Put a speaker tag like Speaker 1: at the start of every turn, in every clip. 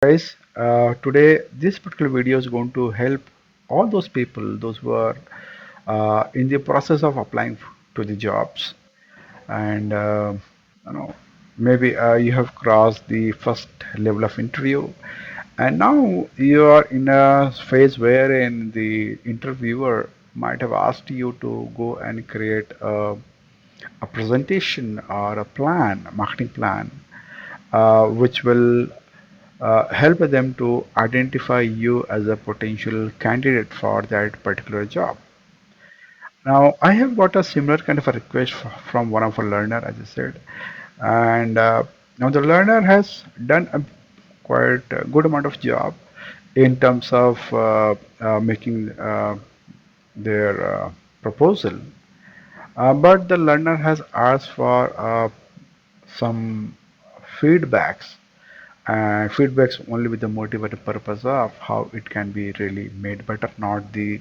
Speaker 1: Guys, today this particular video is going to help all those people, those who are in the process of applying to the jobs, and you know, maybe you have crossed the first level of interview, and now you are in a phase wherein the interviewer might have asked you to go and create a presentation or a plan, marketing plan, which will help them to identify you as a potential candidate for that particular job. Now, I have got a similar kind of a request from one of our learner, as I said, and now the learner has done a quite a good amount of job in terms of making their proposal, but the learner has asked for some feedbacks and feedbacks only with the motivated purpose of how it can be really made better, not the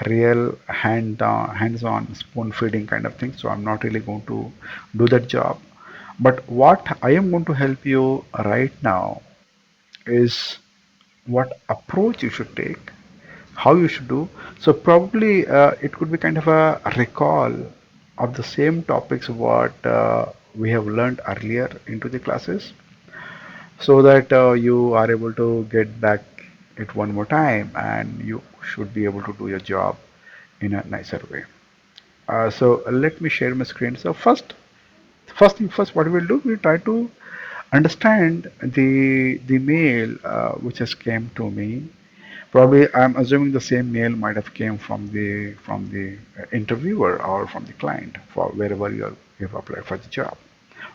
Speaker 1: real hands-on spoon feeding kind of thing. So I'm not really going to do that job. But what I am going to help you right now is what approach you should take, how you should do. So probably it could be kind of a recall of the same topics what we have learned earlier into the classes, so that you are able to get back it one more time and you should be able to do your job in a nicer way. So let me share my screen. So first thing first, what we'll do, we'll try to understand the mail which has came to me. Probably I'm assuming the same mail might have came from the interviewer or from the client for wherever you've applied for the job,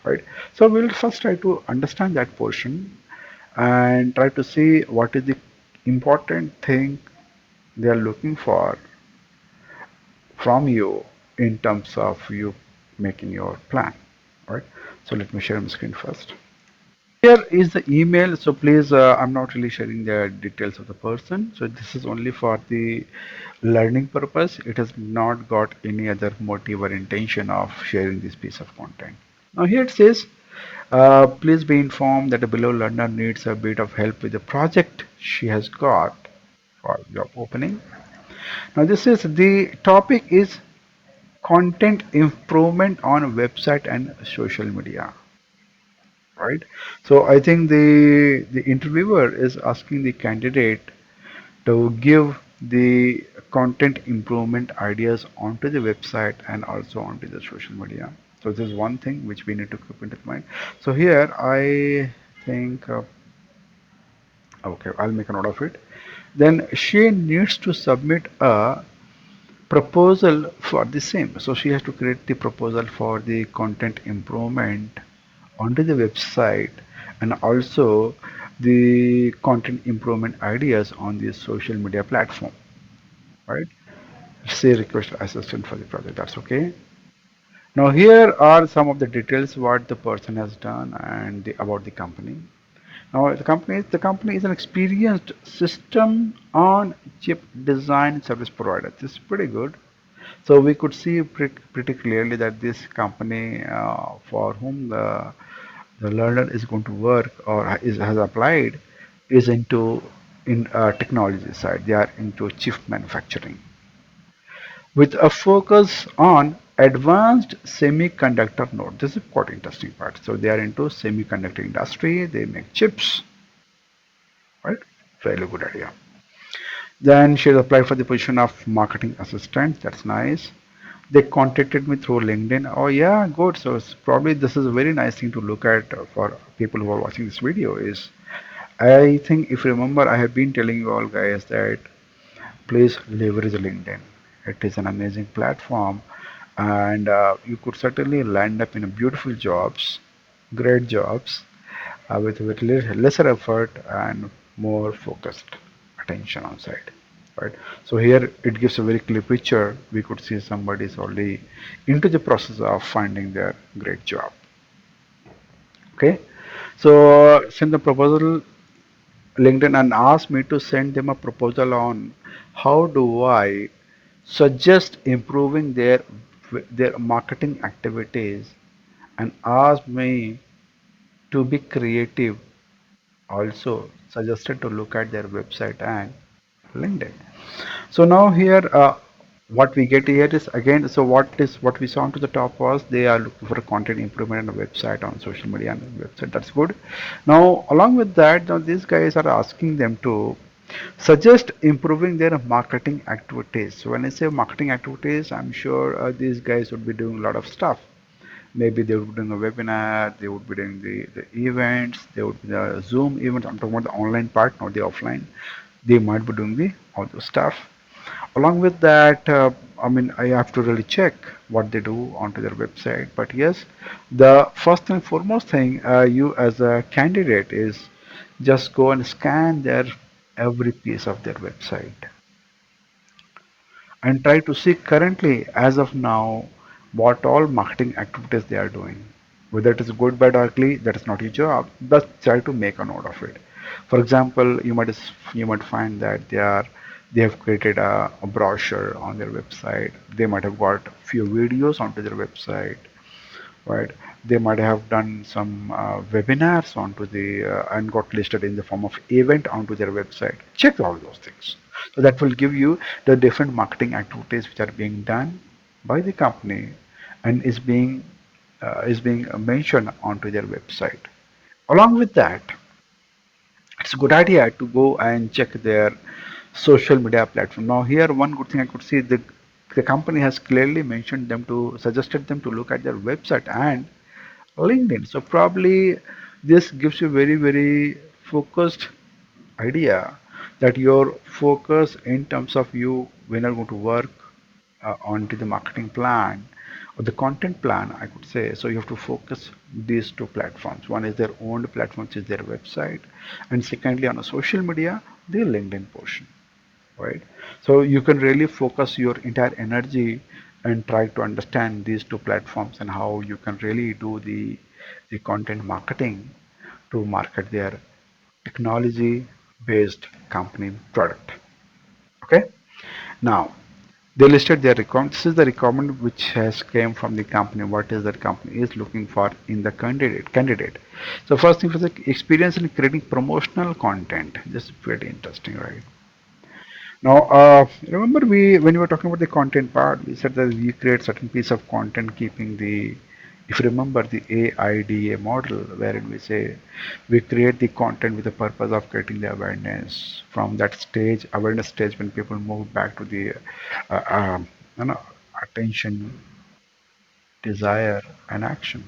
Speaker 1: right? So we'll first try to understand that portion and try to see what is the important thing they are looking for from you in terms of you making your plan. Right? So let me share my screen first. Here is the email. So please, I'm not really sharing the details of the person. So this is only for the learning purpose. It has not got any other motive or intention of sharing this piece of content. Now here it says, please be informed that the below learner needs a bit of help with the project she has got for job opening. Now this is the topic is content improvement on website and social media, right? So I think the interviewer is asking the candidate to give the content improvement ideas onto the website and also onto the social media. So this is one thing which we need to keep into mind. So here I think, okay, I'll make a note of it. Then she needs to submit a proposal for the same. So she has to create the proposal for the content improvement onto the website and also the content improvement ideas on the social media platform, right? Say request assistant for the project. That's okay. Now here are some of the details what the person has done and about the company. Now the company is an experienced system on chip design service provider. This is pretty good. So we could see pretty clearly that this company for whom the learner is going to work or has applied is into in technology side. They are into chip manufacturing with a focus on advanced semiconductor node. This is quite interesting part. So they are into semiconductor industry. They make chips, right? Fairly good idea. Then she applied for the position of marketing assistant. That's nice. They contacted me through LinkedIn. Oh yeah, good. So it's probably this is a very nice thing to look at for people who are watching this video. Is I think if you remember, I have been telling you all guys that please leverage LinkedIn. It is an amazing platform, and you could certainly land up in a beautiful jobs, great jobs, with lesser effort and more focused attention on site, right? So here it gives a very clear picture. We could see somebody is already into the process of finding their great job. Okay, so send the proposal LinkedIn and asked me to send them a proposal on how do I suggest improving their marketing activities, and asked me to be creative also suggested to look at their website and LinkedIn. So now here, what we get here is again, so what we saw onto the top was they are looking for a content improvement on the website, on social media and the website. That's good. Now, along with that, now these guys are asking them to suggest improving their marketing activities. So when I say marketing activities, I'm sure these guys would be doing a lot of stuff. Maybe they would be doing a webinar, they would be doing the events, they would be the Zoom events. I'm talking about the online part, not the offline. They might be doing the all those stuff. Along with that, I mean, I have to really check what they do onto their website. But yes, the first and foremost thing you as a candidate is just go and scan their every piece of their website and try to see currently as of now what all marketing activities they are doing. Whether it is good, bad, or ugly, that is not your job. Just try to make a note of it. For example, you might find that they have created a brochure on their website. They might have got few videos onto their website, right? They might have done some webinars onto the and got listed in the form of event onto their website. Check all those things. So that will give you the different marketing activities which are being done by the company and is being mentioned onto their website. Along with that, it's a good idea to go and check their social media platform. Now here one good thing I could see, the company has clearly mentioned them to suggested them to look at their website and LinkedIn. So probably this gives you very focused idea that your focus in terms of you when you're going to work onto the marketing plan or the content plan, I could say. So you have to focus these two platforms. One is their own platform, which is their website, and secondly on a social media, the LinkedIn portion, right? So you can really focus your entire energy and try to understand these two platforms and how you can really do the content marketing to market their technology based company product. Okay, now they listed their requirement. This is the requirement which has came from the company. What is that company is looking for in the candidate. So first thing was the experience in creating promotional content. This is pretty interesting, right? Now, remember when we were talking about the content part, we said that we create certain piece of content keeping the, if you remember the AIDA model, wherein we say we create the content with the purpose of creating the awareness from that stage, awareness stage when people move back to the uh, um, you know, attention, desire, and action.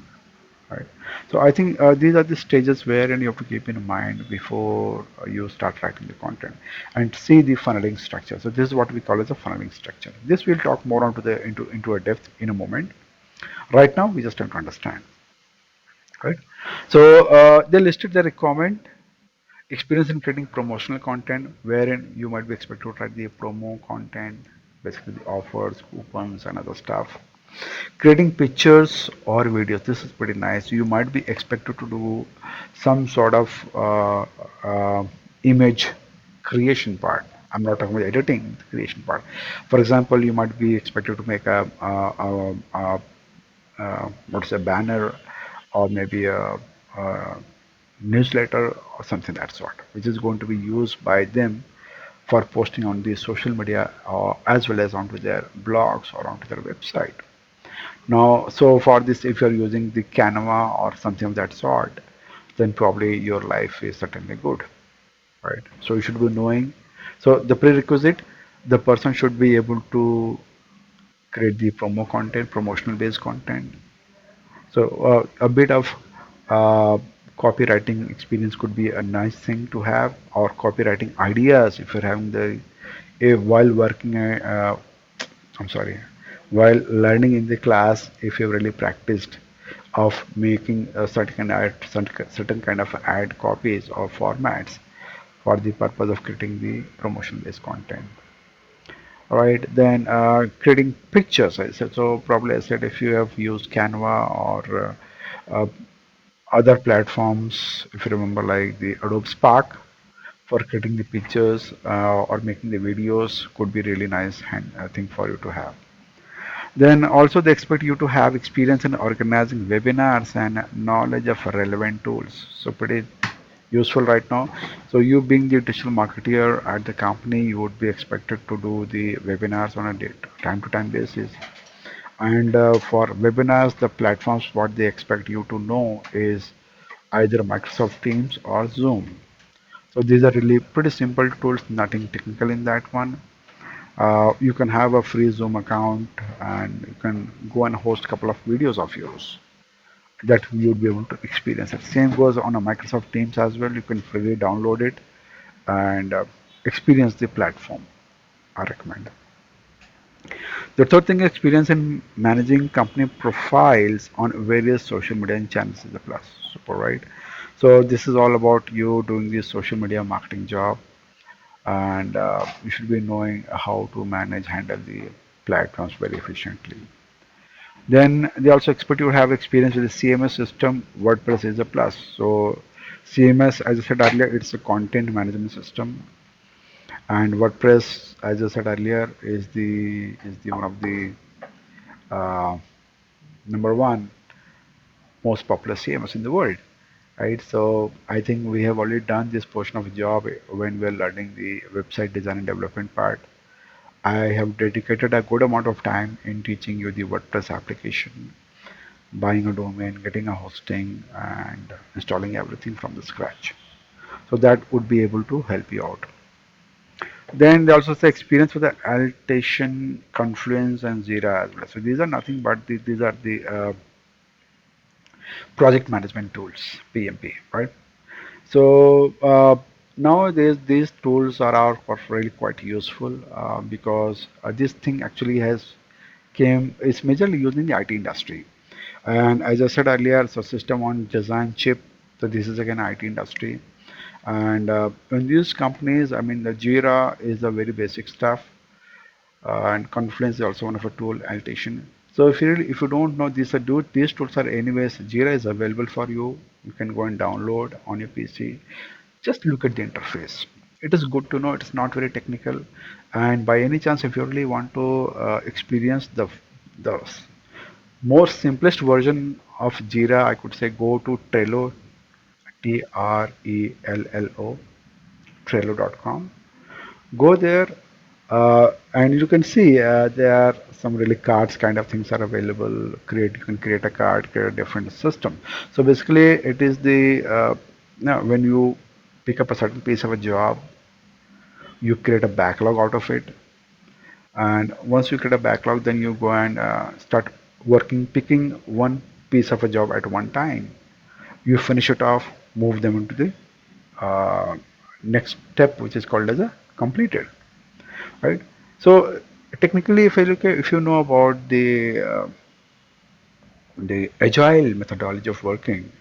Speaker 1: Right. So I think these are the stages wherein you have to keep in mind before you start writing the content and see the funneling structure. So this is what we call as a funneling structure. This we'll talk more onto the into a depth in a moment. Right now we just have to understand. Right. So they listed the requirement experience in creating promotional content wherein you might be expected to write the promo content, basically the offers, coupons, and other stuff. Creating pictures or videos, this is pretty nice. You might be expected to do some sort of image creation part. I'm not talking about editing, the creation part. For example, you might be expected to make what's a banner or maybe a newsletter or something that sort, which is going to be used by them for posting on the social media as well as onto their blogs or onto their website. Now, so for this, if you're using the Canva or something of that sort, then probably your life is certainly good, right? So you should be knowing. So the prerequisite, the person should be able to create the promo content, promotional based content. So a bit of uh, copywriting experience could be a nice thing to have, or copywriting ideas if you're having the while working I'm sorry, while learning in the class, if you've really practiced of making a certain kind of ad copies or formats for the purpose of creating the promotion based content. All right, then creating pictures. I said so. Probably I said if you have used Canva or other platforms, if you remember, like the Adobe Spark for creating the pictures or making the videos, could be really nice thing for you to have. Then also they expect you to have experience in organizing webinars and knowledge of relevant tools. So pretty useful right now. So you being the digital marketer at the company, you would be expected to do the webinars on a time to time basis. And for webinars, the platforms what they expect you to know is either Microsoft Teams or Zoom. So these are really pretty simple tools, nothing technical in that one. You can have a free Zoom account and you can go and host a couple of videos of yours that you would be able to experience it. Same goes on a Microsoft Teams as well. You can freely download it and experience the platform. I recommend. The third thing, experience in managing company profiles on various social media channels is a plus. Super, right? So this is all about you doing this social media marketing job, and you should be knowing how to manage, handle the platforms very efficiently. Then they also expect you to have experience with the CMS system. WordPress is a plus. So CMS, as I said earlier, it's a content management system, and WordPress, as I said earlier, is the one of the uh, number one most popular CMS in the world, right? So I think we have already done this portion of the job when we're learning the website design and development part. I have dedicated a good amount of time in teaching you the WordPress application, buying a domain, getting a hosting, and installing everything from the scratch. So that would be able to help you out. Then they also say experience with the Altation, Confluence, and Jira as well. So these are nothing but these are the project management tools, PMP, right? So nowadays these tools are really quite useful because this thing actually has came is majorly used in the IT industry. And as I said earlier, so system on design chip. So this is again IT industry. And in these companies, I mean, the Jira is the very basic stuff, and Confluence is also one of a tool annotation. So if you don't know these tools are anyways, Jira is available for you. You can go and download on your PC. Just look at the interface. It is good to know. It's not very technical, and by any chance, if you really want to experience the more simplest version of Jira, I could say go to Trello, Trello, Trello.com. Go there, and you can see there are some really cards kind of things are available. You can create a card, create a different system. So basically, it is the now when you pick up a certain piece of a job, you create a backlog out of it, and once you create a backlog, then you go and start working, picking one piece of a job at one time. You finish it off, move them into the uh, next step, which is called as a completed, right? So technically, if you know about the agile methodology of working,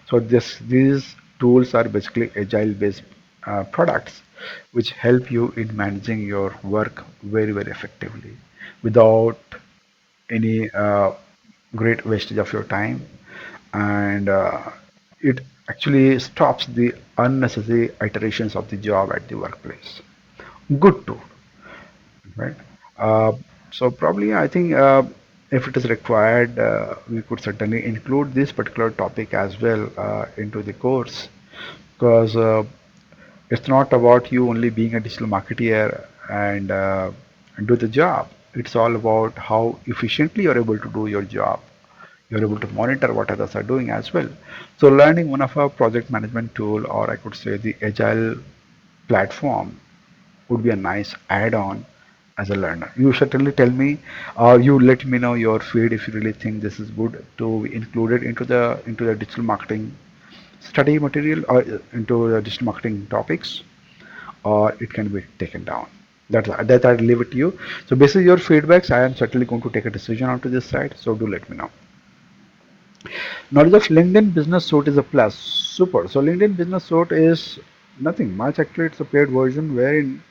Speaker 1: so these tools are basically agile based products which help you in managing your work very effectively without any great wastage of your time, and it actually stops the unnecessary iterations of the job at the workplace. Good tool, right? Uh, so probably I think if it is required, we could certainly include this particular topic as well into the course, because it's not about you only being a digital marketeer and do the job. It's all about how efficiently you're able to do your job. You're able to monitor what others are doing as well. So learning one of our project management tool, or I could say the agile platform, would be a nice add-on as a learner. You certainly tell me, or you let me know your feed if you really think this is good to be included into the digital marketing study material or into the digital marketing topics, or it can be taken down. That I leave it to you. So based on your feedbacks, I am certainly going to take a decision onto this side. So do let me know. Knowledge of LinkedIn Business Suite is a plus. Super. So LinkedIn Business Suite is nothing much actually. It's a paid version wherein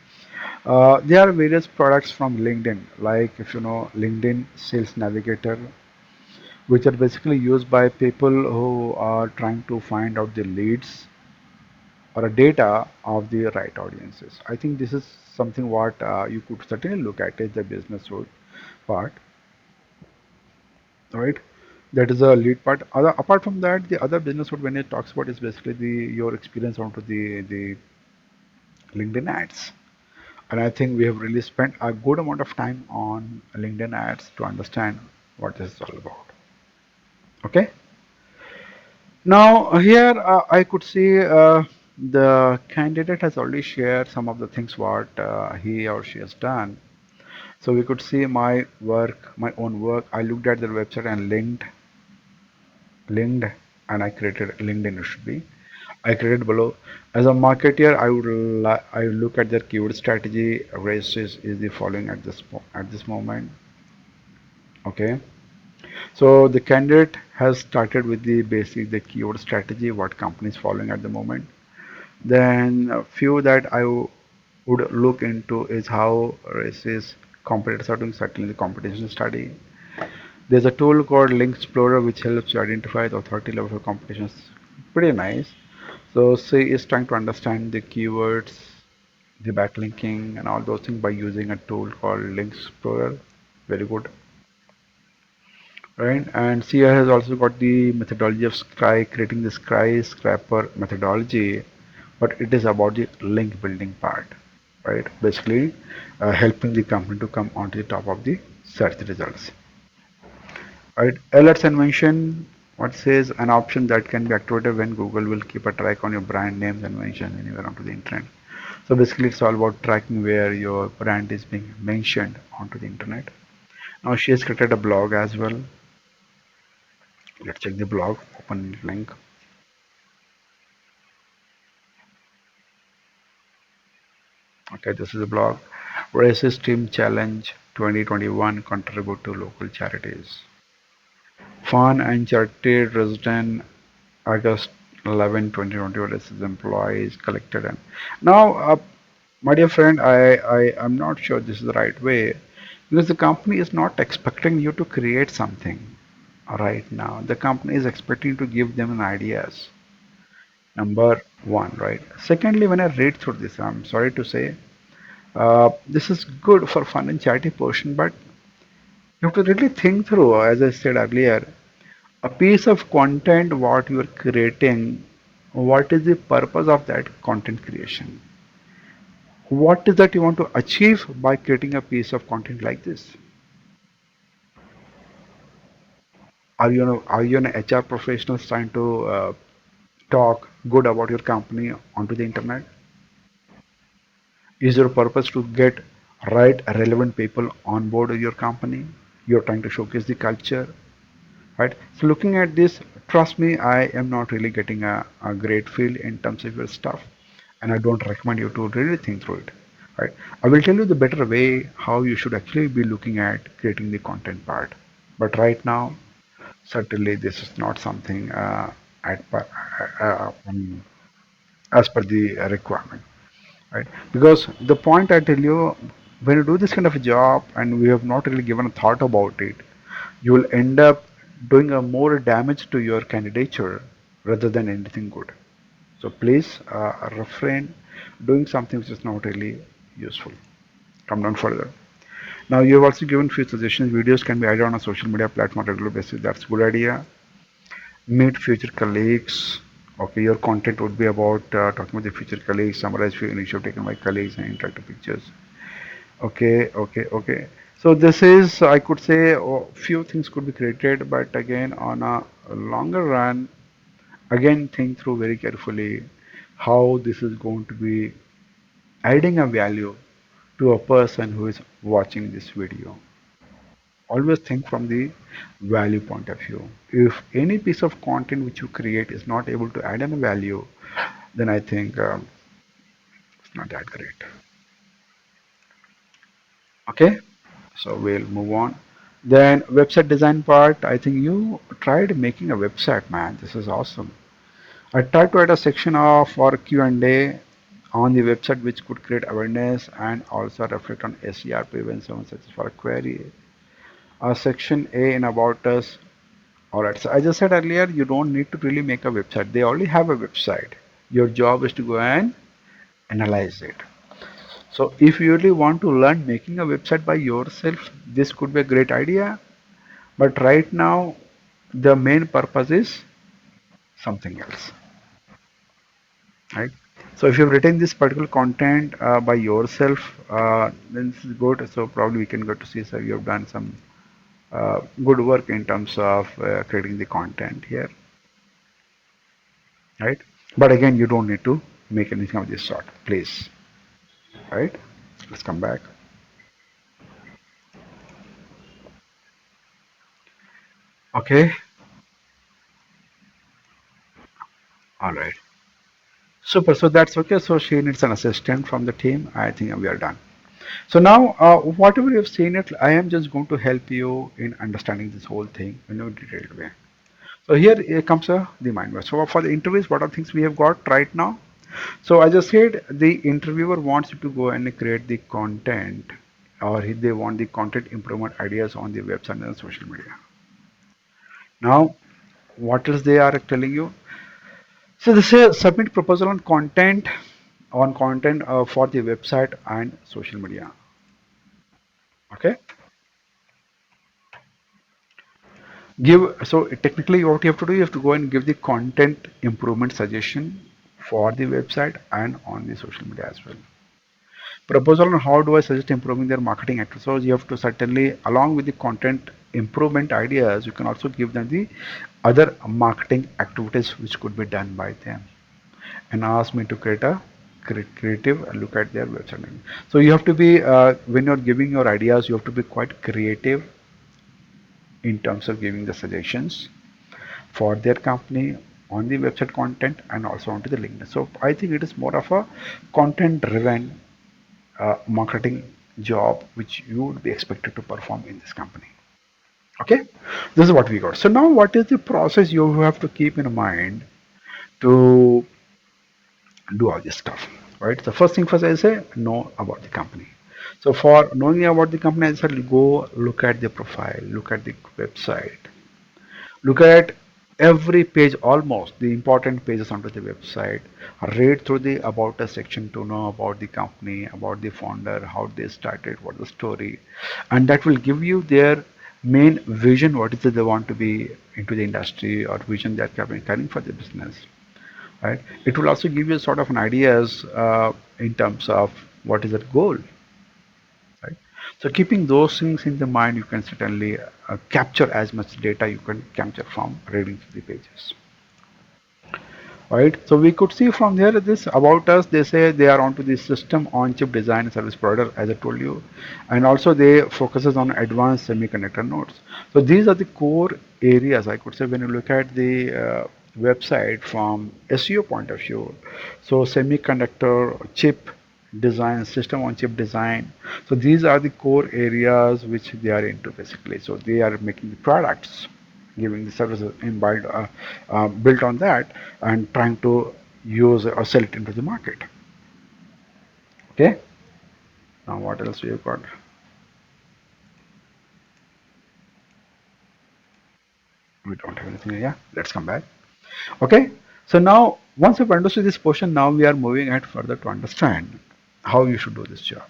Speaker 1: there are various products from LinkedIn, like if you know LinkedIn Sales Navigator, which are basically used by people who are trying to find out the leads or a data of the right audiences. I think this is something what you could certainly look at is the business road part, right? That is a lead part. Apart from that, the other business what when it talks about is basically the your experience onto the LinkedIn ads. And I think we have really spent a good amount of time on LinkedIn ads to understand what this is all about. Okay. Now here I could see the candidate has already shared some of the things what he or she has done. So we could see my work, my own work. I looked at their website and linked, and I created LinkedIn. It should be. I created below. As a marketer, I look at their keyword strategy. Races is the following at this moment. Okay. So the candidate has started with the keyword strategy, what company is following at the moment. Then a few that would look into is how races competitors are doing, certainly the competition study. There's a tool called Link Explorer which helps you identify the authority level for competitions. Pretty nice. So C is trying to understand the keywords, the backlinking and all those things by using a tool called Link Explorer. Very good. Right, and Sia has also got the methodology of creating the skyscraper methodology, but it is about the link building part, right? Basically, helping the company to come onto the top of the search results, right? Alerts and mention what says an option that can be activated when Google will keep a track on your brand names and mention anywhere onto the internet. So basically, it's all about tracking where your brand is being mentioned onto the internet. Now she has created a blog as well. Let's check the blog. Open link. Okay, this is the blog. Racist Team Challenge 2021 contribute to local charities. Fun and charity resident August 11, 2021 racist employees collected. And now, my dear friend, I am not sure this is the right way because the company is not expecting you to create something right now. The company is expecting to give them an ideas. Number one, right? Secondly, when I read through this, I'm sorry to say, this is good for fun and charity portion, but you have to really think through, as I said earlier, a piece of content what you are creating, what is the purpose of that content creation? What is that you want to achieve by creating a piece of content like this? Are you an HR professional trying to talk good about your company onto the internet? Is your purpose to get right relevant people on board with your company? You're trying to showcase the culture, right? So looking at this, trust me, I am not really getting a great feel in terms of your stuff, and I don't recommend you to really think through it, right? I will tell you the better way how you should actually be looking at creating the content part, but right now, certainly this is not something at, as per the requirement, right? Because the point I tell you, when you do this kind of a job and we have not really given a thought about it, you will end up doing a more damage to your candidature rather than anything good. So please refrain doing something which is not really useful. Come down further. Now you have also given few suggestions. Videos can be added on a social media platform on a regular basis. That's a good idea. Meet future colleagues. Okay, your content would be about talking with the future colleagues, summarize few initiatives taken by colleagues and interactive pictures. Okay, okay, okay. So this is, I could say, few things could be created, but again, on a longer run, again, think through very carefully how this is going to be adding a value to a person who is watching this video. Always think from the value point of view. If any piece of content which you create is not able to add any value, then I think it's not that great. Okay. So we'll move on. Then website design part, I think you tried making a website, man. This is awesome. I tried to add a section of for Q&A on the website which could create awareness and also reflect on SERP when someone searches for a query. A section A in about us. Alright, so I just said earlier, you don't need to really make a website. They already have a website. Your job is to go and analyze it. So if you really want to learn making a website by yourself, this could be a great idea. But right now, The main purpose is something else, right? So if you've written this particular content by yourself, then this is good. So probably we can go to see, so you have done some good work in terms of creating the content here, right? But again, you don't need to make anything of this sort, please, right? Let's come back. Okay, all right. Super. So that's okay. So she needs an assistant from the team. I think we are done. So now, whatever you've seen it, I am just going to help you in understanding this whole thing in a detailed way. So here comes the mind map. So for the interviews, what are things we have got right now? So as I said, the interviewer wants you to go and create the content, or they want the content improvement ideas on the website and social media. Now, what else they are telling you? So they say submit proposal on content for the website and social media. Okay. Give so technically what you have to do, you have to go and give the content improvement suggestion for the website and on the social media as well. Proposal on how do I suggest improving their marketing activities. So you have to certainly, along with the content improvement ideas, you can also give them the other marketing activities which could be done by them, and ask me to create a creative look at their website. So you have to be when you're giving your ideas, you have to be quite creative in terms of giving the suggestions for their company on the website content and also onto the LinkedIn. So I think it is more of a content driven marketing job which you would be expected to perform in this company. Okay, this is what we got. So now what is the process you have to keep in mind to do all this stuff, right? The first thing first, I say know about the company. So for knowing about the company, I said go look at the profile, look at the website, look at every page, almost the important pages onto the website. Read through the about us section to know about the company, about the founder, how they started, what the story, and that will give you their main vision, what is it they want to be into the industry, or vision they are carrying for the business, right? It will also give you sort of an ideas in terms of what is the goal, right? So keeping those things in the mind, you can certainly capture as much data you can capture from reading through the pages, right? So we could see from here this about us. They say they are onto the system on chip design and service provider, as I told you, and also they focuses on advanced semiconductor nodes. So these are the core areas, I could say, when you look at the website from SEO point of view. So semiconductor chip design, system on chip design. So these are the core areas which they are into basically. So they are making the products, giving the services built on that, and trying to use or sell it into the market. Okay. Now what else we have got? We don't have anything. Yeah. Let's come back. Okay. So now once you've understood this portion, now we are moving ahead further to understand how you should do this job,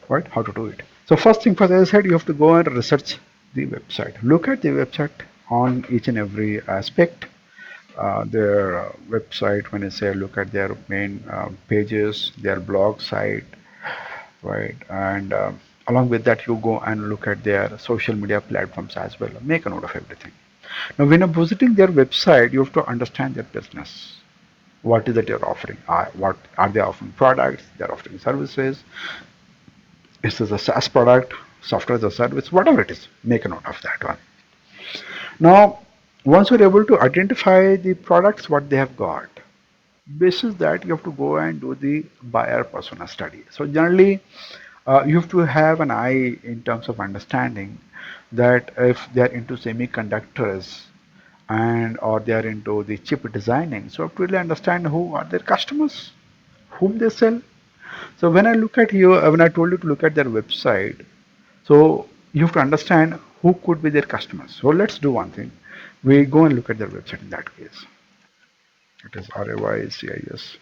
Speaker 1: right? How to do it. So first thing first, as I said, you have to go and research the website. Look at the website on each and every aspect. Their website, when I say look at their main pages, their blog site, right? And along with that, you go and look at their social media platforms as well. Make a note of everything. Now, when you're visiting their website, you have to understand their business. What is it they're offering? What are they offering? Products? They're offering services. Is this a SaaS product, software as a service, whatever it is? Make a note of that one. Now, once you're able to identify the products, what they have got, basis that you have to go and do the buyer persona study. So generally, you have to have an eye in terms of understanding that if they are into semiconductors and or they are into the chip designing, so to really understand who are their customers, whom they sell. So when I look at you, when I told you to look at their website, so you have to understand who could be their customers. So let's do one thing. We go and look at their website in that case. It is RAYCIS.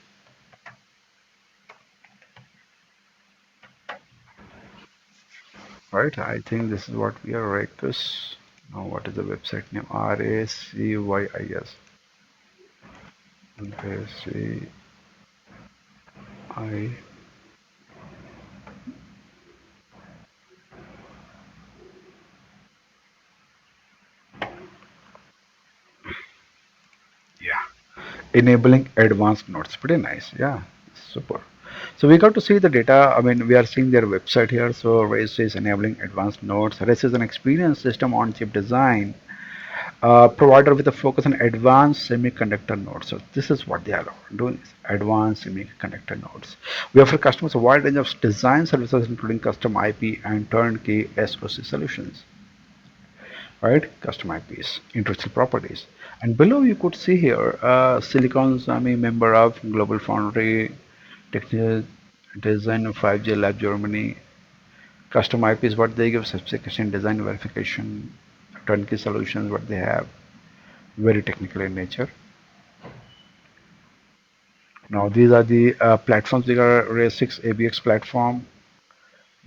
Speaker 1: Right, I think this is what we are Rakus. Now, what is the website name? RACYIS. RACI. Yeah. Enabling advanced nodes. Pretty nice. Yeah. Super. So we got to see the data. I mean, we are seeing their website here. So RACE is enabling advanced nodes. RACE is an experience system on chip design provider with a focus on advanced semiconductor nodes. So this is what they are doing, is advanced semiconductor nodes. We offer customers a wide range of design services, including custom IP and turnkey SoC solutions, right? Custom IPs, intellectual properties. And below you could see here, Silicon's, I mean, member of Global Foundry, technical design, 5G Lab Germany. Custom IPs, what they give, specification, design verification, turnkey solutions, what they have, very technical in nature. Now these are the platforms. They are Ray 6 ABX platform,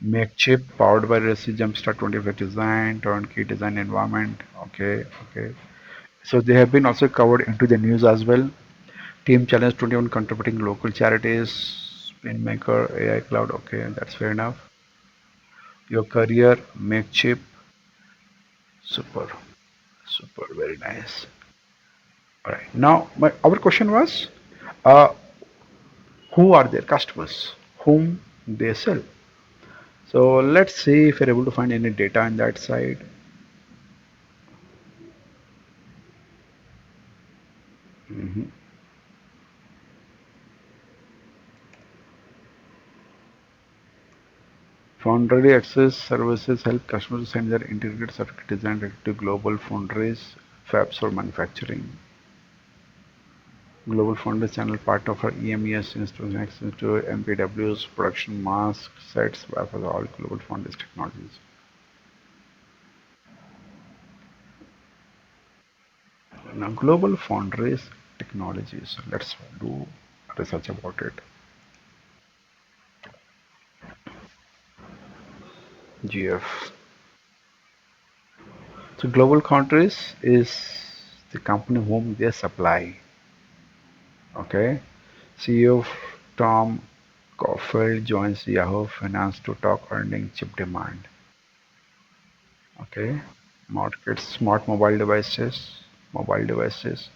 Speaker 1: make chip powered by Ray 6 Jumpstart 25 design, turnkey design environment. Okay, okay. So they have been also covered into the news as well. Team Challenge 21 contributing local charities, Spinmaker, AI Cloud. Okay, that's fair enough. Your career, make chip, super, super, very nice. All right. Now, our question was, uh, who are their customers, whom they sell? So let's see if you're able to find any data on that side. Mhm. Foundry access services help customers send their integrated circuit design directly to global foundries, fabs for manufacturing. Global Foundries channel part of our EMES institution access to MPW's production mask sets for all Global Foundries technologies. Now, Global Foundries technologies. Let's do research about it. GF. So Global Foundries is the company whom they supply. Okay. CEO Tom Caulfield joins Yahoo Finance to talk earning chip demand. Okay. Markets smart mobile devices. Mobile devices.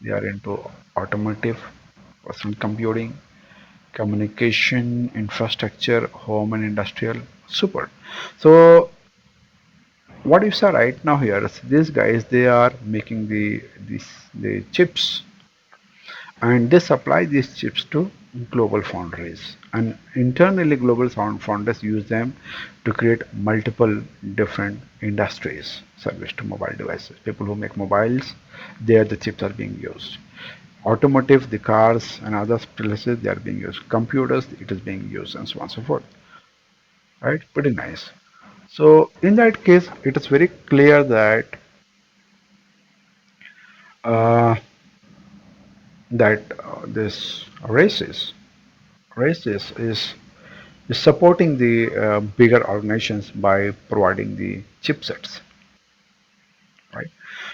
Speaker 1: They are into automotive, personal computing, communication, infrastructure, home and industrial. Super. So what you saw right now here is these guys they are making the chips and they supply these chips to global foundries, and internally global foundries use them to create multiple different industries service to mobile devices. People who make mobiles, there the chips are being used. Automotive, the cars and other places, they are being used. Computers, it is being used, and so on and so forth, right? Pretty nice. So in that case it is very clear that uh, this races is supporting the bigger organizations by providing the chipsets, right?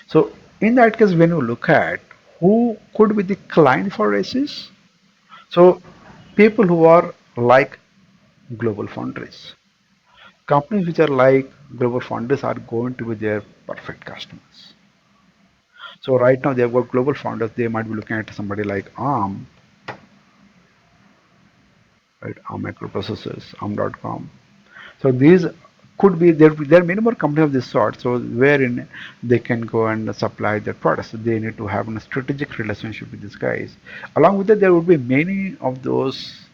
Speaker 1: So in that case, when you look at who could be the client for races, so people who are like global foundries, companies which are like global foundries are going to be their perfect customers. So right now they've got global founders. They might be looking at somebody like ARM, right? ARM microprocessors, ARM.com. So these could be there. There are many more companies of this sort. So wherein they can go and supply their products. So they need to have a strategic relationship with these guys. Along with that, there would be many of those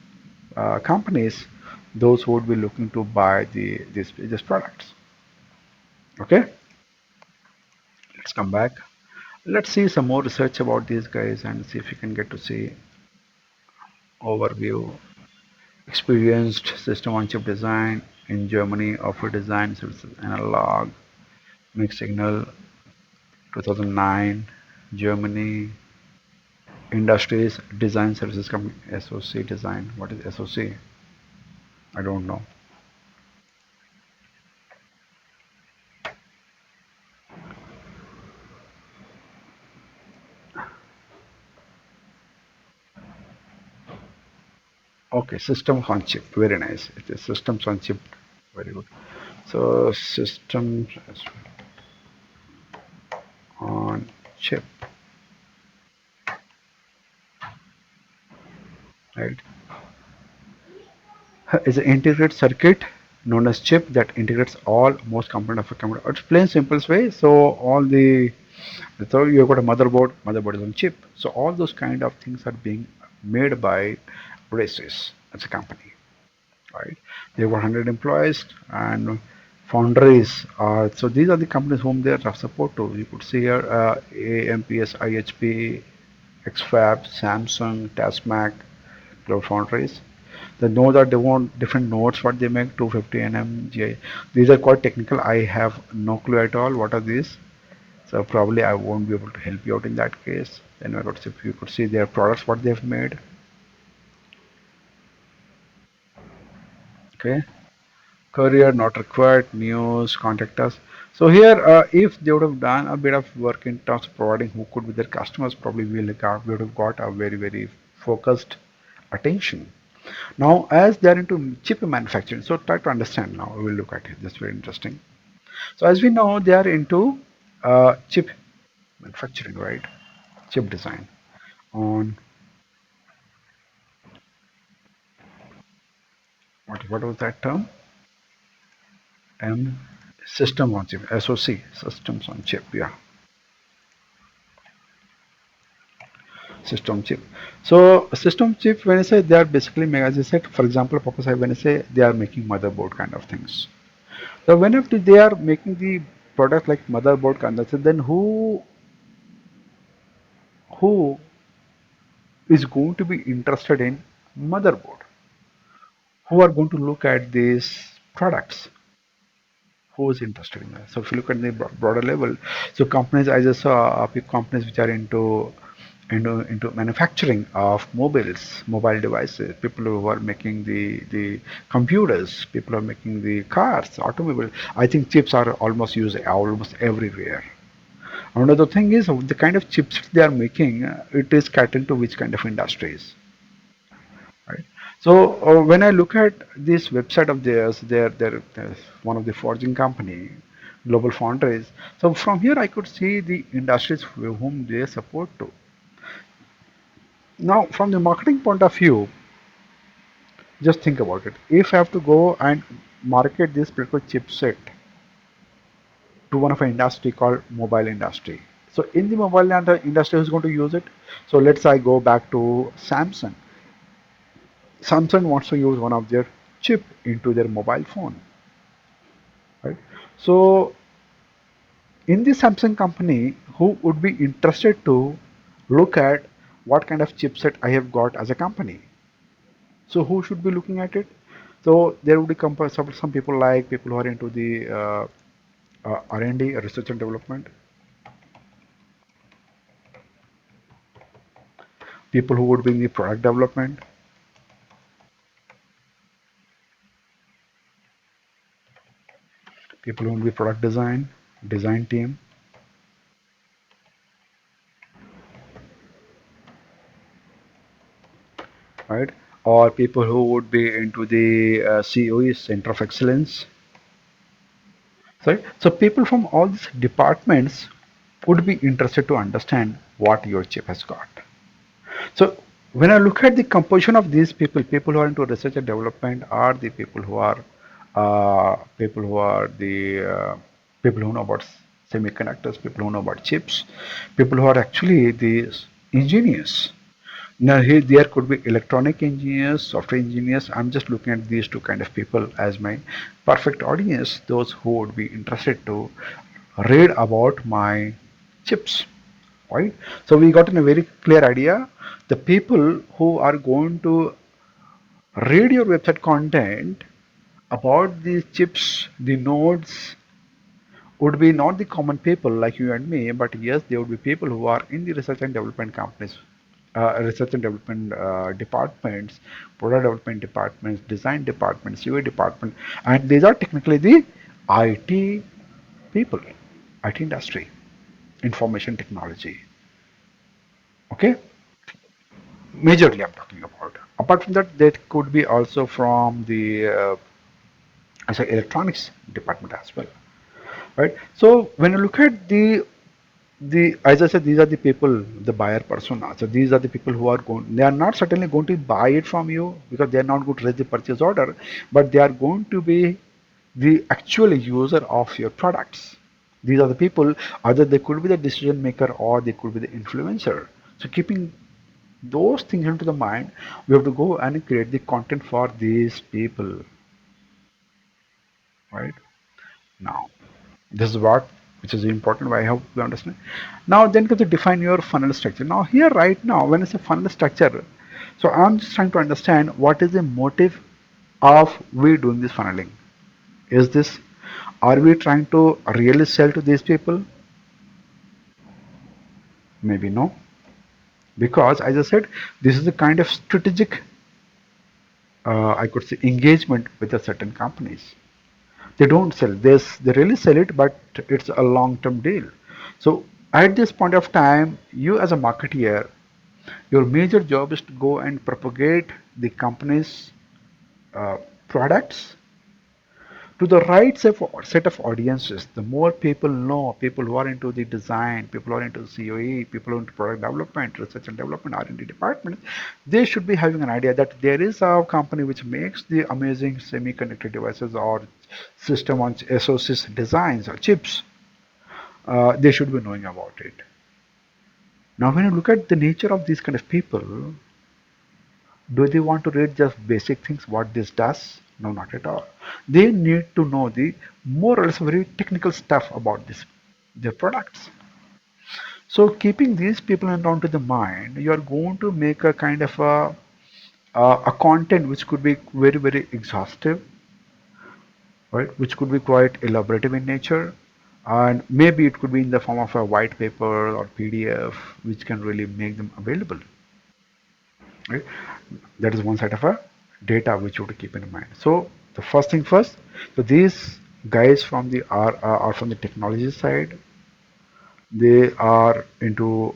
Speaker 1: companies, those who would be looking to buy these products. Okay, let's come back. Let's see some more research about these guys and see if you can get to see overview. Experienced system on chip design in Germany, offer design services analog mixed signal 2009, Germany, Industries Design Services Company, SOC Design. What is SOC? I don't know. Okay, systems on chip. Very nice. It is systems on chip. Very good. So systems on chip, right? Is an integrated circuit known as chip that integrates all most component of a computer. It's plain simple way. So all the so you've got a motherboard is on chip. So all those kind of things are being made by Braces as a company, right? They've got 100 employees and foundries are so these are the companies whom they are support to. You could see here AMPS, IHP, XFAB, Samsung, Tasmac, Cloud Foundries. The nodes are different nodes what they make 250 nm GI. These are quite technical. I have no clue at all what are these. So probably I won't be able to help you out in that case. Then I could see, if you could see their products what they've made. Okay. Career not required, news, contact us. So here, if they would have done a bit of work in terms of providing who could be their customers, probably we would have got a very focused attention. Now, as they are into chip manufacturing, so try to understand now. We will look at it. That's very interesting. So as we know, they are into chip manufacturing, right? Chip design. On what was that term? M system on chip. SoC systems on chip. Yeah, system chip. So system chip, when I say they are basically, as I said, for example, purpose when I say they are making motherboard kind of things. So whenever they are making the product like motherboard kind of thing, then who is going to be interested in motherboard? Who are going to look at these products? Who is interested in that? So if you look at the broader level, so companies, I just saw companies which are into manufacturing of mobile devices, people who are making the computers, people who are making the cars, automobile. I think chips are almost used almost everywhere. Another thing is the kind of chips they are making, it is catering to which kind of industries, right? So when I look at this website of theirs, they're one of the forging company, Global Foundries. So from here I could see the industries whom they support to. Now from the marketing point of view, just think about it. If I have to go and market this particular chipset to one of an industry called mobile industry. So in the mobile industry, who's going to use it? So let's say I go back to Samsung. Samsung wants to use one of their chip into their mobile phone, right? So in the Samsung company, who would be interested to look at what kind of chipset I have got as a company? So who should be looking at it? So there would be some people like people who are into the R&D, research and development, people who would be in the product development, people who would be product design team, right? Or people who would be into the COE, Center of Excellence, right? So people from all these departments would be interested to understand what your chip has got. So when I look at the composition of these people who are into research and development are the people who know about semiconductors, people who know about chips, people who are actually the engineers. Now here there could be electronic engineers, software engineers. I'm just looking at these two kind of people as my perfect audience, those who would be interested to read about my chips, right? So we got in a very clear idea. The people who are going to read your website content about these chips, the nodes, would be not the common people like you and me, but yes, they would be people who are in the research and development companies, research and development departments, product development departments, design departments, UA department, and these are technically the IT people, IT industry, information technology. Okay. Majorly, I'm talking about. Apart from that, that could be also from the as a electronics department as well, right? So when you look at the as I said, these are the people, the buyer persona. So these are the people who are going. They are not certainly going to buy it from you because they are not going to raise the purchase order, but they are going to be the actual user of your products. These are the people. Either they could be the decision maker or they could be the influencer. So keeping those things into the mind, we have to go and create the content for these people, right? Now, this is what which is important. I hope you understand. Now, then you have to define your funnel structure. Now, here right now, when it's a funnel structure, so I'm just trying to understand what is the motive of we doing this funneling. Is this are we trying to really sell to these people? Maybe no, because as I said, this is a kind of strategic, I could say, engagement with a certain companies. They don't sell this, they really sell it, but it's a long term deal. So at this point of time, you as a marketeer, your major job is to go and propagate the company's uh, products to the right set of audiences. The more people know, people who are into the design, people who are into COE, people who are into product development, research and development, R&D department, they should be having an idea that there is a company which makes the amazing semiconductor devices or system on SoCs designs or chips. They should be knowing about it. Now, when you look at the nature of these kind of people, do they want to read just basic things, what this does? No, not at all. They need to know the more or less very technical stuff about this, their products. So keeping these people in onto the mind, you are going to make a kind of a content which could be very, very exhaustive, right? Which could be quite elaborative in nature. And maybe it could be in the form of a white paper or PDF, which can really make them available. Right? That is one side of a data which you have to keep in mind. So the first thing first, so these guys from the are from the technology side. They are into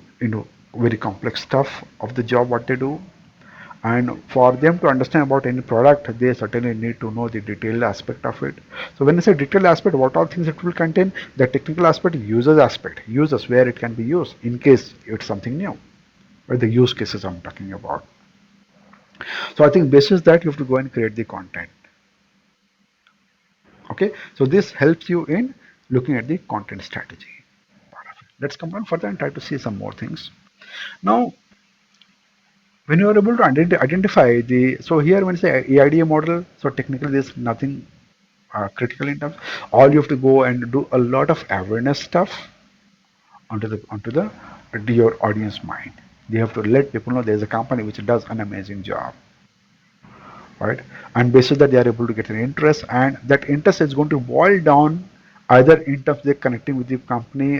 Speaker 1: very complex stuff of the job what they do. And for them to understand about any product, they certainly need to know the detailed aspect of it. So when I say detailed aspect, what all things it will contain? The technical aspect, users where it can be used in case it's something new, or the use cases I'm talking about. So I think basis that you have to go and create the content. Okay, so this helps you in looking at the content strategy. Let's come on further and try to see some more things. Now, when you are able to identify the, so here when you say AIDA model, so technically there's nothing critical in terms. All you have to go and do a lot of awareness stuff onto the to your audience mind. You have to let people know there's a company which does an amazing job, right? And based on that, they are able to get an interest, and that interest is going to boil down either in terms of they connecting with the company,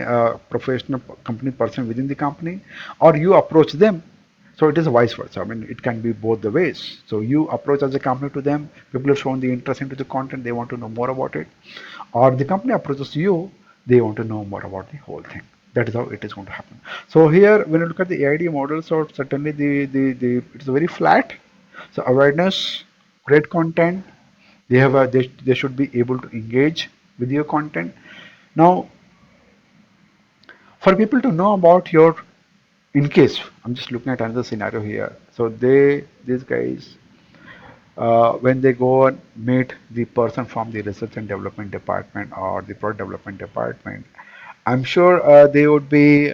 Speaker 1: professional company person within the company, or you approach them. So it is vice versa. I mean, it can be both the ways. So you approach as a company to them, people have shown the interest into the content, they want to know more about it, or the company approaches you, they want to know more about the whole thing. That is how it is going to happen. So here, when you look at the AID model, so certainly the it's very flat. So awareness, great content. They should be able to engage with your content. Now, for people to know about your, in case I'm just looking at another scenario here. So these guys, when they go and meet the person from the research and development department or the product development department, I'm sure they would be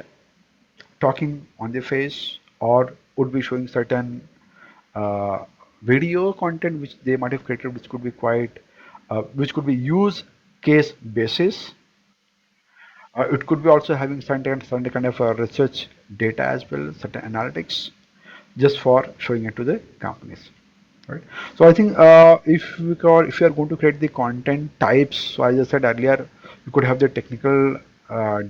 Speaker 1: talking on their face or would be showing certain uh, video content which they might have created, which could be quite, which could be use case basis. It could be also having certain kind of research data as well, certain analytics, just for showing it to the companies. Right. So I think if you are going to create the content types, so as I said earlier, you could have the technical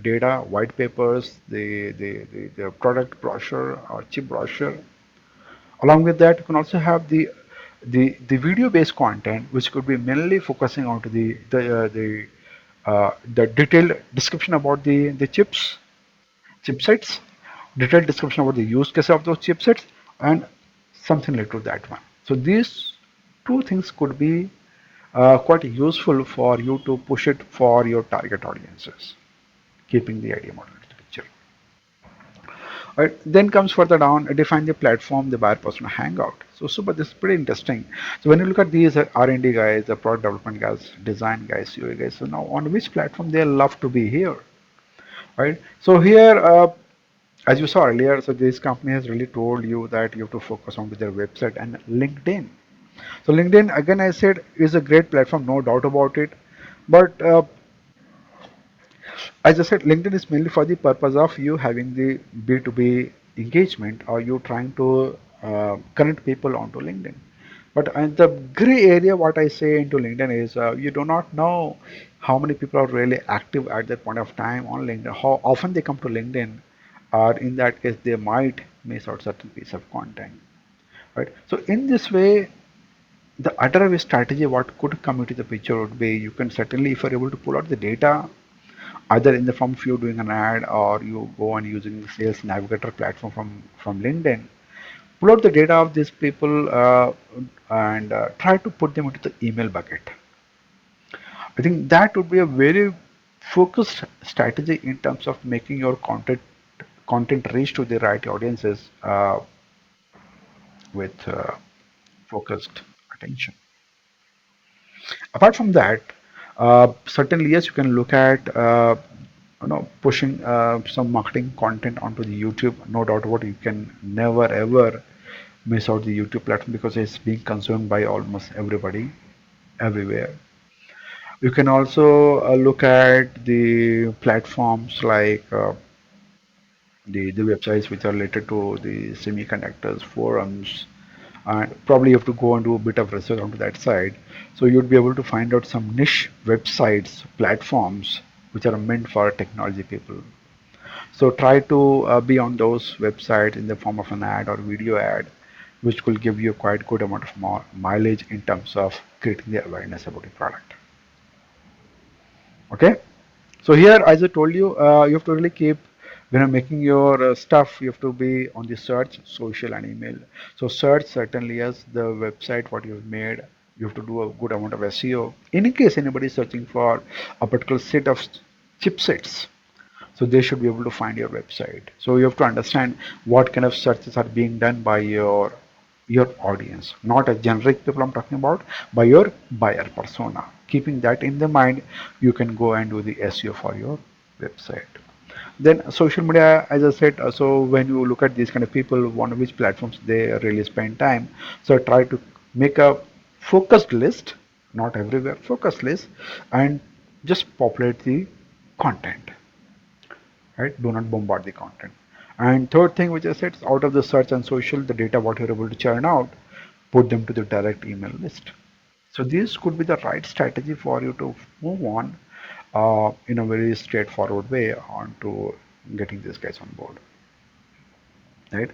Speaker 1: data, white papers, the product brochure or chip brochure. Along with that, you can also have the video-based content, which could be mainly focusing on to the detailed description about the chipsets, detailed description about the use case of those chipsets, and something like to that one. So these two things could be quite useful for you to push it for your target audiences, keeping the idea model in the picture. Right. Then comes further down, define the platform the buyer persona hangout. So super, this is pretty interesting. So when you look at these R&D guys, the product development guys, design guys, UA guys, so now on which platform they love to be here, right? So here, as you saw earlier, so this company has really told you that you have to focus on their website and LinkedIn. So LinkedIn, again, I said, is a great platform, no doubt about it. But as I said, LinkedIn is mainly for the purpose of you having the B2B engagement or you trying to connect people onto LinkedIn. But the gray area, what I say into LinkedIn is you do not know how many people are really active at that point of time on LinkedIn, how often they come to LinkedIn, or in that case, they might miss out certain piece of content. Right. So in this way, the other way strategy what could come into the picture would be you can certainly, if you're able to pull out the data either in the form of you doing an ad or you go and using the sales navigator platform from LinkedIn, pull out the data of these people and try to put them into the email bucket. I think that would be a very focused strategy in terms of making your content reach to the right audiences with focused attention. Apart from that, certainly yes, you can look at pushing some marketing content onto the YouTube. No doubt about it, you can never ever miss out the YouTube platform because it's being consumed by almost everybody everywhere. You can also look at the platforms like the websites which are related to the semiconductors forums, and probably you have to go and do a bit of research onto that side. So you'd be able to find out some niche websites, platforms which are meant for technology people. So try to be on those websites in the form of an ad or video ad, which will give you quite good amount of more mileage in terms of creating the awareness about the product. Okay. So here, as I told you, you have to really keep when you're making your stuff, you have to be on the search, social, and email. So search certainly yes, the website what you've made, you have to do a good amount of SEO. In case anybody is searching for a particular set of chipsets, so they should be able to find your website. So you have to understand what kind of searches are being done by your audience, not a generic people I'm talking about, by your buyer persona. Keeping that in the mind, you can go and do the SEO for your website. Then social media, as I said, so when you look at these kind of people, one of which platforms they really spend time. So try to make a focused list, not everywhere, focused list, and just populate the content, right? Do not bombard the content. And third thing, which I said, is out of the search and social, the data what you're able to churn out, put them to the direct email list. So this could be the right strategy for you to move on in a very straightforward way on to getting these guys on board, right?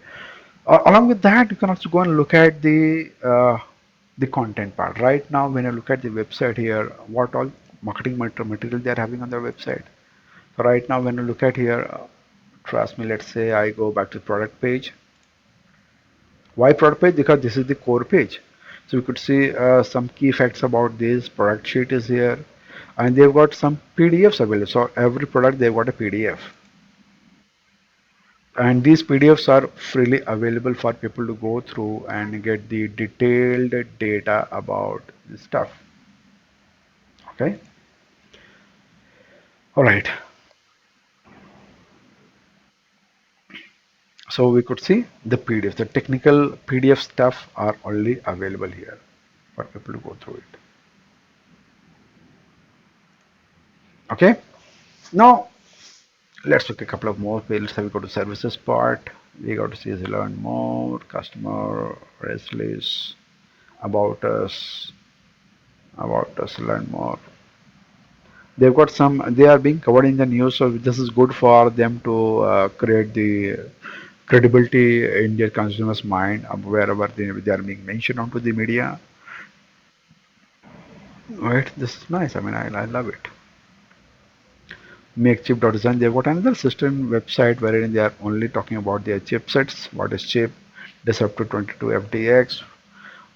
Speaker 1: Along with that, you can also go and look at the content part. Right now, when I look at the website here, what all marketing material they are having on their website. So right now, when you look at here, trust me, let's say I go back to the product page. Why product page? Because this is the core page. So we could see some key facts about this. Product sheet is here, and they've got some PDFs available. So every product they've got a PDF, and these PDFs are freely available for people to go through and get the detailed data about the stuff. Okay. All right. So we could see the PDF. The technical PDF stuff are already available here for people to go through it. Okay. Now let's look at a couple of more pages. Let's have we go to services part. We got to see is learn more, customer, rest list, about us, learn more. They've got some, they are being covered in the news, so this is good for them to create the credibility in their consumers' mind wherever they are being mentioned onto the media. Right, this is nice. I mean, I love it. Makechip.design, they've got another system website wherein they are only talking about their chipsets, what is chip, Disruptor 22 FDX,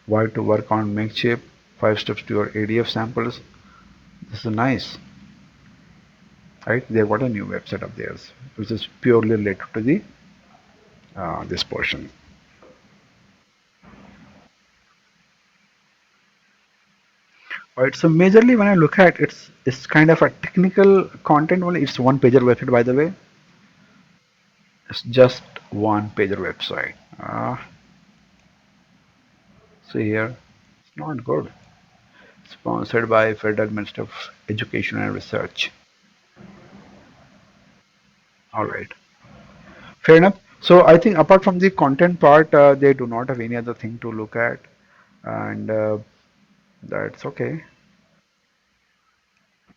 Speaker 1: why to work on make chip, 5 steps to your ADF samples. This is nice, right? They've got a new website of theirs, which is purely related to the this portion. Right. So majorly when I look at it's kind of a technical content only. It's one pager website, by the way. It's just one pager website. See here, it's not good. Sponsored by Federal Ministry of Education and Research. All right. Fair enough. So I think apart from the content part, they do not have any other thing to look at, and that's okay.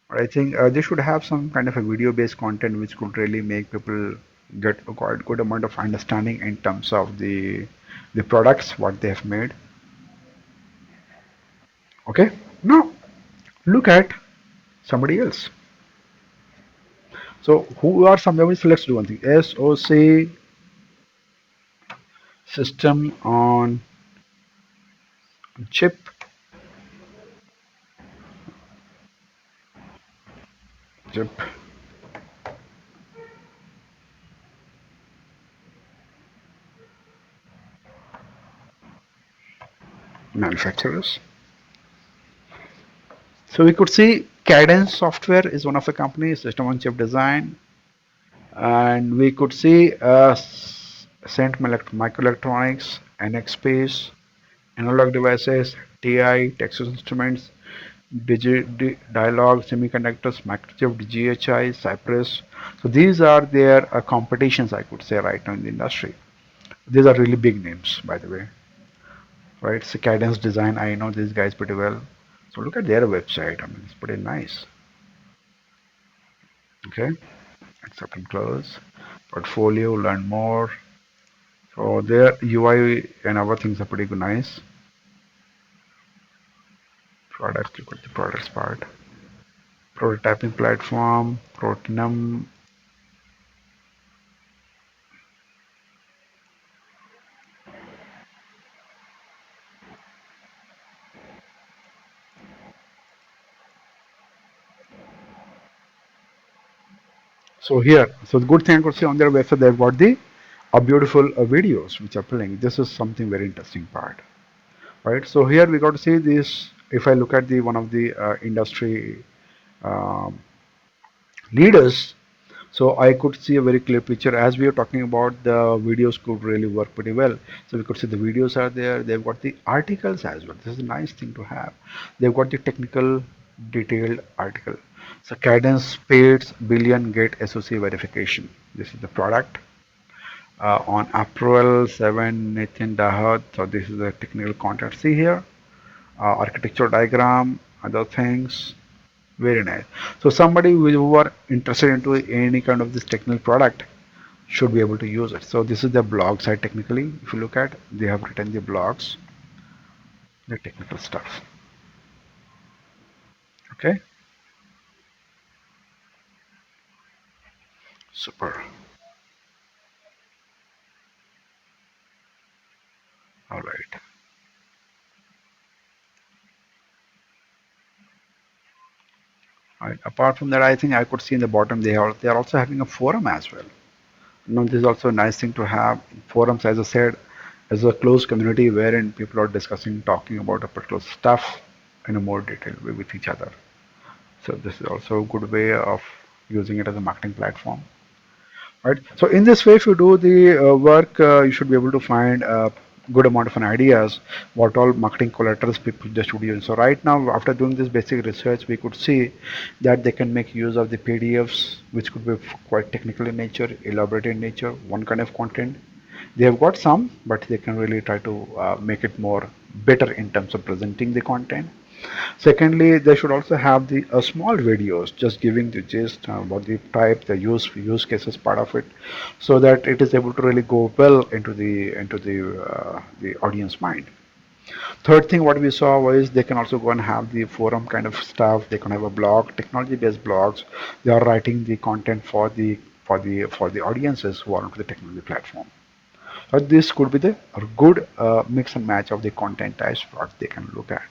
Speaker 1: I think they should have some kind of a video-based content which could really make people get a quite good amount of understanding in terms of the products what they have made. Okay. Now look at somebody else. So who are some members? Let's do one thing. SOC system on chip chip manufacturers. So we could see Cadence Software is one of the companies, system on chip design, and we could see Cent Microelectronics, NXPs, Analog Devices, TI, Texas Instruments, Dialog Semiconductors, Microchip, GHI, Cypress. So these are their competitions, I could say, right now in the industry. These are really big names, by the way, right? So Cadence Design, I know these guys pretty well. So look at their website. I mean, it's pretty nice. Okay, accept and close. Portfolio, learn more. So their UI and other things are pretty good, nice. Products, look at the products part. Prototyping platform, Protinum. So here, so the good thing I could say on their website, they've got the beautiful videos which are playing. This is something very interesting part, right? So here we got to see this. If I look at the one of the industry um, leaders, so I could see a very clear picture. As we are talking about, the videos could really work pretty well. So we could see the videos are there. They've got the articles as well. This is a nice thing to have. They've got the technical detailed article. So Cadence Paids Billion Gate SOC verification. This is the product. On April 7, Nathan Dahat. So this is the technical content. See here, architecture diagram, other things. Very nice. So somebody who are interested into any kind of this technical product should be able to use it. So this is the blog site technically. If you look at, they have written the blogs, the technical stuff. Okay, super. All right. All right. Apart from that, I think I could see in the bottom they are also having a forum as well. Now this is also a nice thing to have. Forums, as I said, is a closed community wherein people are discussing, talking about a particular stuff in a more detailed way with each other. So this is also a good way of using it as a marketing platform. Right. So in this way, if you do the work, you should be able to find a good amount of an ideas what all marketing collaterals people just should use. So right now, after doing this basic research, we could see that they can make use of the PDFs, which could be quite technical in nature, elaborate in nature, one kind of content. They have got some, but they can really try to make it more better in terms of presenting the content. Secondly, they should also have the small videos just giving the gist about the type, the use cases part of it, so that it is able to really go well into the audience mind. Third thing, what we saw was they can also go and have the forum kind of stuff. They can have a blog, technology-based blogs. They are writing the content for the audiences who are onto the technology platform. This could be the good mix and match of the content types what they can look at.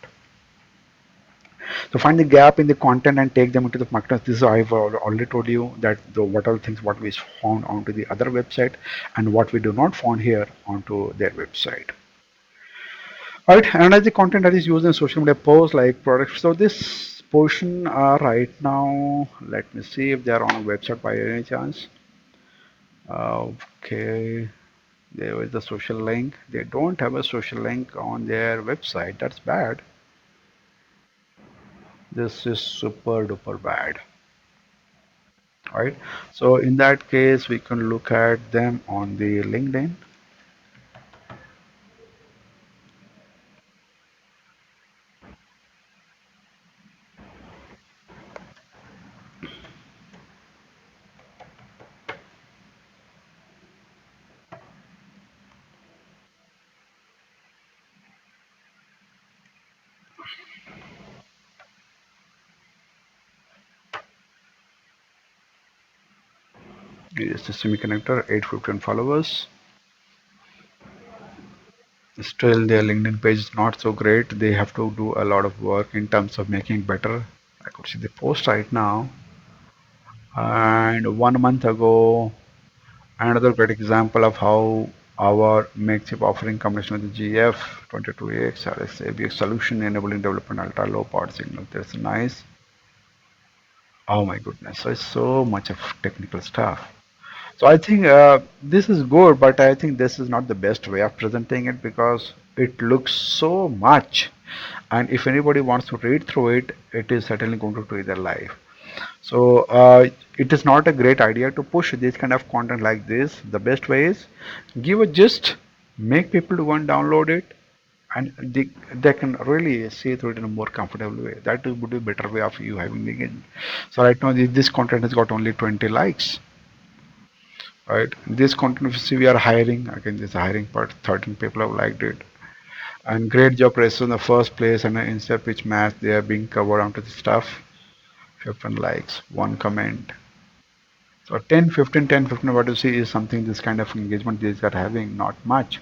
Speaker 1: So find the gap in the content and take them into the marketers. This is I've already told you that the what all things what we found onto the other website and what we do not found here onto their website. All right, analyze the content that is used in social media posts like products. So this portion right now, let me see if they are on a website by any chance. Okay, there is the social link. They don't have a social link on their website. That's bad. This is super duper bad. Right. So in that case, we can look at them on the LinkedIn. It's a semiconductor, 815 followers. Still, their LinkedIn page is not so great. They have to do a lot of work in terms of making better. I could see the post right now. And 1 month ago, another great example of how our makeshift offering combination with the GF 22X RX solution enabling development ultra low power signal. That's nice. Oh my goodness, so it's so much of technical stuff. So I think this is good, but I think this is not the best way of presenting it because it looks so much. And if anybody wants to read through it, it is certainly going to do their life. So it is not a great idea to push this kind of content like this. The best way is give a gist, make people to go and download it, and they can really see through it in a more comfortable way. That would be a better way of you having the engagement. So right now this content has got only 20 likes. Right, this content if you see we are hiring again. This hiring part, 13 people have liked it, and great job press in the first place and an insert which match they are being covered onto the stuff. 15 likes, one comment. So 10 15 10 15 what you see is something this kind of engagement these are having, not much.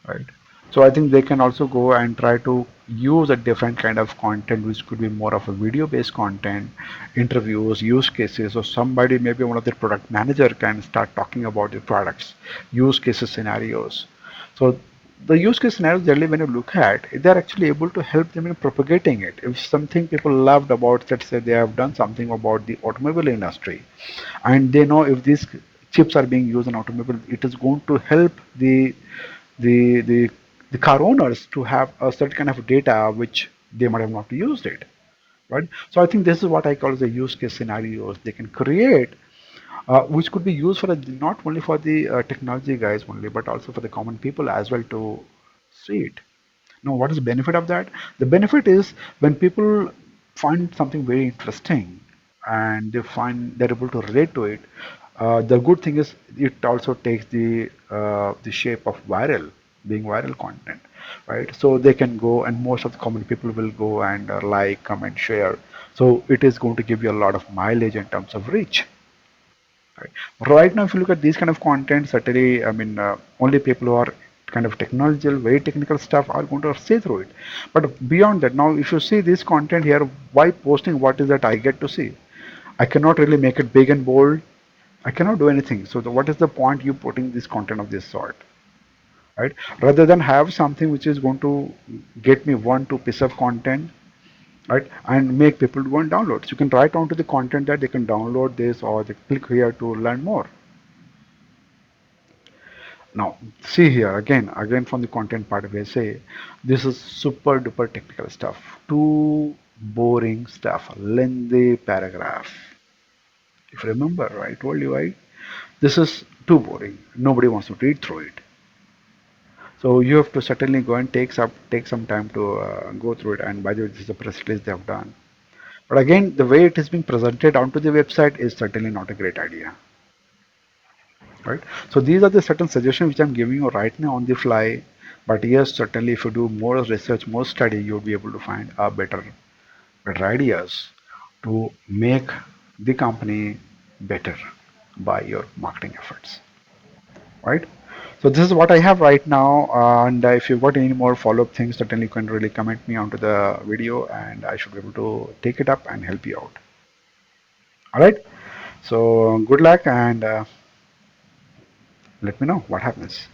Speaker 1: Right, so I think they can also go and try to use a different kind of content which could be more of a video based content, interviews, use cases, or somebody maybe one of the product manager can start talking about the products, use cases, scenarios. So the use case scenarios generally when you look at they're actually able to help them in propagating it. If something people loved about, let's say they have done something about the automobile industry and they know if these chips are being used in automobile, it is going to help the the the car owners to have a certain kind of data which they might have not used it, right? So I think this is what I call the use case scenarios they can create, which could be used for not only for the technology guys only, but also for the common people as well to see it. Now, what is the benefit of that? The benefit is when people find something very interesting and they find they're able to relate to it. The good thing is it also takes the shape of viral, being viral content, right? So they can go and most of the common people will go and like, comment, share. So it is going to give you a lot of mileage in terms of reach. Right. Right now, if you look at these kind of content, certainly, I mean, only people who are kind of technological, very technical stuff are going to see through it. But beyond that, now, if you see this content here, why posting what is that I get to see? I cannot really make it big and bold. I cannot do anything. So, what is the point you putting this content of this sort, right? Rather than have something which is going to get me one, two piece of content, right, and make people go and download. So you can write onto the content that they can download this or they click here to learn more. Now, see here again from the content part, we say this is super duper technical stuff, too boring stuff, lengthy paragraph. If you remember, I told you, right? This is too boring. Nobody wants to read through it. So you have to certainly go and take some time to go through it. And by the way, this is the press release they have done. But again, the way it is being presented onto the website is certainly not a great idea. Right, so these are the certain suggestions which I'm giving you right now on the fly, but yes, certainly if you do more research, more study, you'll be able to find better ideas to make the company better by your marketing efforts, right? So this is what I have right now, and if you've got any more follow-up things, then you can really comment me onto the video, and I should be able to take it up and help you out. All right. So good luck, and let me know what happens.